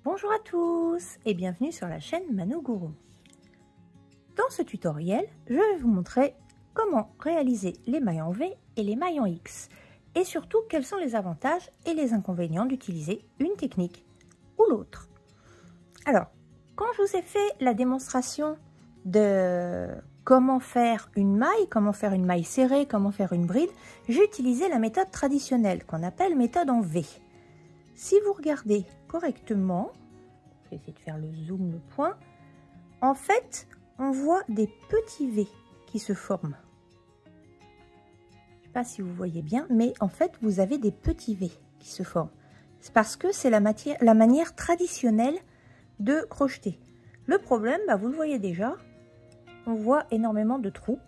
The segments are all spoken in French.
Bonjour à tous et bienvenue sur la chaîne Mano Guru. Dans ce tutoriel, je vais vous montrer comment réaliser les mailles en V et les mailles en X et surtout quels sont les avantages et les inconvénients d'utiliser une technique ou l'autre. Alors, quand je vous ai fait la démonstration de comment faire une maille serrée, comment faire une bride, j'ai utilisé la méthode traditionnelle qu'on appelle méthode en V. Si vous regardez correctement, je vais essayer de faire le zoom, le point, en fait, on voit des petits V qui se forment. Je ne sais pas si vous voyez bien, mais en fait, vous avez des petits V qui se forment. C'est parce que c'est la manière traditionnelle de crocheter. Le problème, vous le voyez déjà, on voit énormément de trous.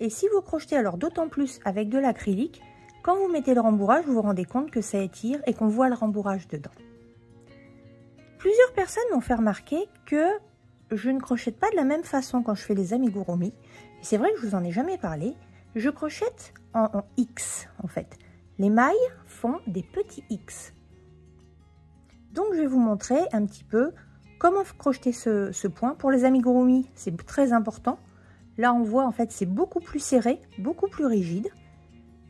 Et si vous crochetez alors d'autant plus avec de l'acrylique, quand vous mettez le rembourrage, vous vous rendez compte que ça étire et qu'on voit le rembourrage dedans. Plusieurs personnes m'ont fait remarquer que je ne crochète pas de la même façon quand je fais les amigurumi. Et c'est vrai que je vous en ai jamais parlé. Je crochète en X en fait. Les mailles font des petits X. Donc je vais vous montrer un petit peu comment crocheter ce point. Pour les amigurumi, c'est très important. Là on voit en fait c'est beaucoup plus serré, beaucoup plus rigide.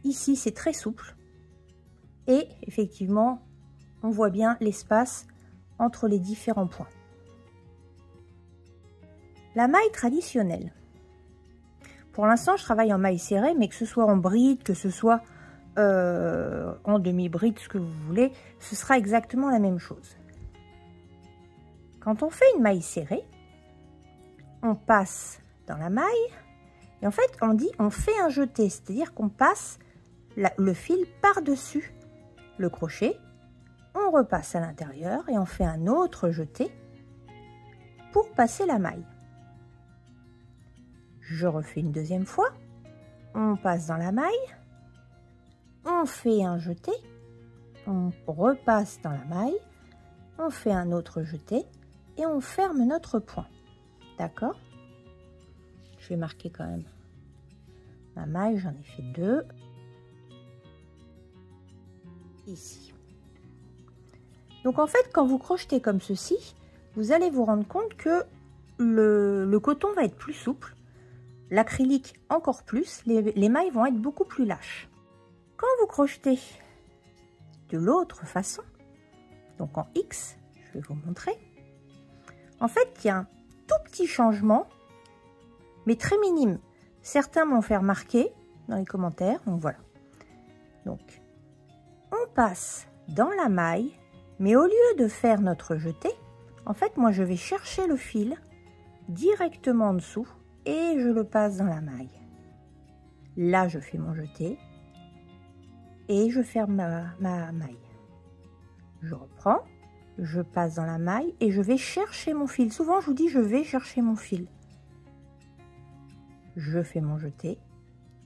Ici, c'est très souple et effectivement, on voit bien l'espace entre les différents points. La maille traditionnelle. Pour l'instant, je travaille en maille serrée, mais que ce soit en bride, que ce soit en demi-bride, ce que vous voulez, ce sera exactement la même chose. Quand on fait une maille serrée, on passe dans la maille et en fait, on fait un jeté, c'est-à-dire qu'on passe le fil par-dessus le crochet, on repasse à l'intérieur et on fait un autre jeté pour passer la maille. Je refais une deuxième fois, on passe dans la maille, on fait un jeté, on repasse dans la maille, on fait un autre jeté et on ferme notre point. D'accord? Je vais marquer quand même ma maille, j'en ai fait deux. Ici. Donc en fait, quand vous crochetez comme ceci, vous allez vous rendre compte que le coton va être plus souple, l'acrylique encore plus, les mailles vont être beaucoup plus lâches. Quand vous crochetez de l'autre façon, donc en X, je vais vous montrer, en fait, il y a un tout petit changement, mais très minime. Certains m'ont fait remarquer dans les commentaires, donc voilà. Donc, on passe dans la maille, mais au lieu de faire notre jeté, en fait, moi, je vais chercher le fil directement en dessous et je le passe dans la maille. Là, je fais mon jeté et je ferme ma maille. Je reprends, je passe dans la maille et je vais chercher mon fil. Souvent, je vous dis, je vais chercher mon fil. Je fais mon jeté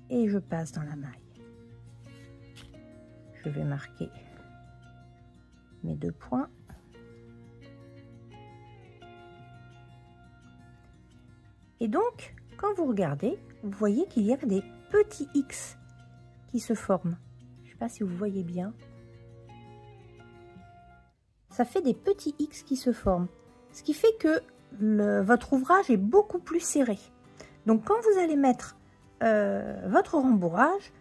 et je passe dans la maille. Je vais marquer mes deux points. Et donc, quand vous regardez, vous voyez qu'il y a des petits X qui se forment. Je ne sais pas si vous voyez bien. Ça fait des petits X qui se forment. Ce qui fait que votre ouvrage est beaucoup plus serré. Donc, quand vous allez mettre votre rembourrage,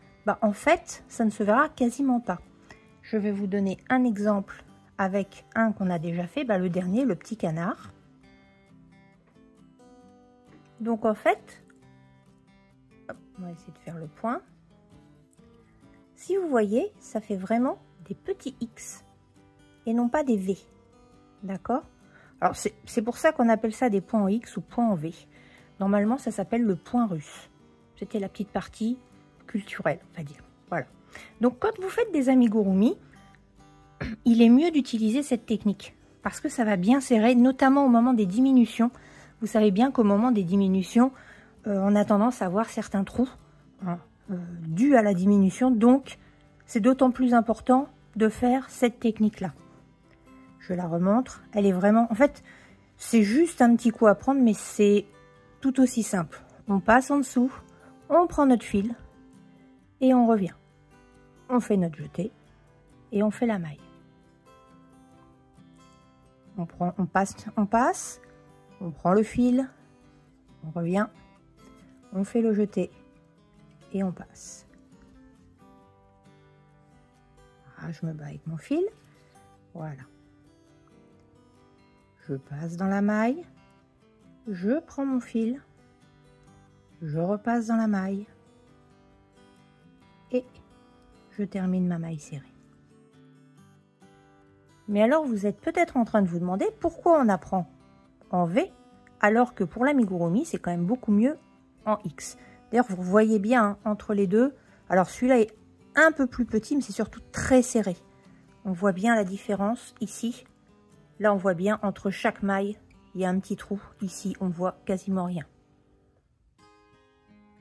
en fait, ça ne se verra quasiment pas. Je vais vous donner un exemple avec un qu'on a déjà fait, le dernier, le petit canard. Donc en fait, on va essayer de faire le point. Si vous voyez, ça fait vraiment des petits X et non pas des V. D'accord? Alors c'est pour ça qu'on appelle ça des points en X ou points en V. Normalement, ça s'appelle le point russe. C'était la petite partie culturelle, on va dire. Voilà. Donc, quand vous faites des amigurumi, il est mieux d'utiliser cette technique parce que ça va bien serrer, notamment au moment des diminutions. Vous savez bien qu'au moment des diminutions, on a tendance à avoir certains trous dus à la diminution. Donc, c'est d'autant plus important de faire cette technique-là. Je la remontre. Elle est vraiment... En fait, c'est juste un petit coup à prendre, mais c'est tout aussi simple. On passe en dessous, on prend notre fil et on revient. On fait notre jeté et on fait la maille. on passe, on prend le fil, on revient, on fait le jeté et on passe. Ah, je me bats avec mon fil, voilà. Je passe dans la maille, je prends mon fil, je repasse dans la maille et je termine ma maille serrée. Mais alors vous êtes peut-être en train de vous demander pourquoi on apprend en V alors que pour l'amigurumi c'est quand même beaucoup mieux en X. D'ailleurs vous voyez bien hein, entre les deux, alors celui-là est un peu plus petit mais c'est surtout très serré. On voit bien la différence ici. Là on voit bien entre chaque maille il y a un petit trou. Ici on voit quasiment rien.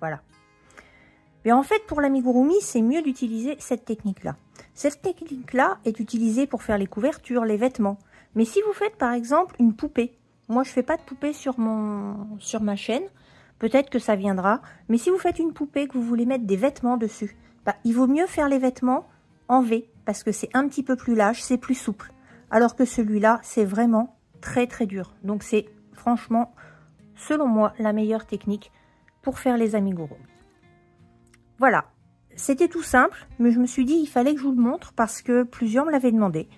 Voilà. Mais en fait pour l'amigurumi c'est mieux d'utiliser cette technique là. Cette technique-là est utilisée pour faire les couvertures, les vêtements. Mais si vous faites par exemple une poupée, moi je fais pas de poupée sur ma chaîne, peut-être que ça viendra, mais si vous faites une poupée que vous voulez mettre des vêtements dessus, bah, il vaut mieux faire les vêtements en V, parce que c'est un petit peu plus lâche, c'est plus souple. Alors que celui-là, c'est vraiment très très dur. Donc c'est franchement, selon moi, la meilleure technique pour faire les amigurumi. Voilà. C'était tout simple, mais je me suis dit il fallait que je vous le montre parce que plusieurs me l'avaient demandé.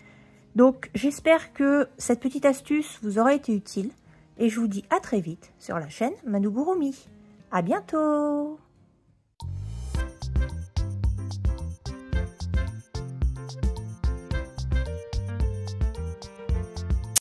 Donc j'espère que cette petite astuce vous aura été utile et je vous dis à très vite sur la chaîne Manugurumi. À bientôt!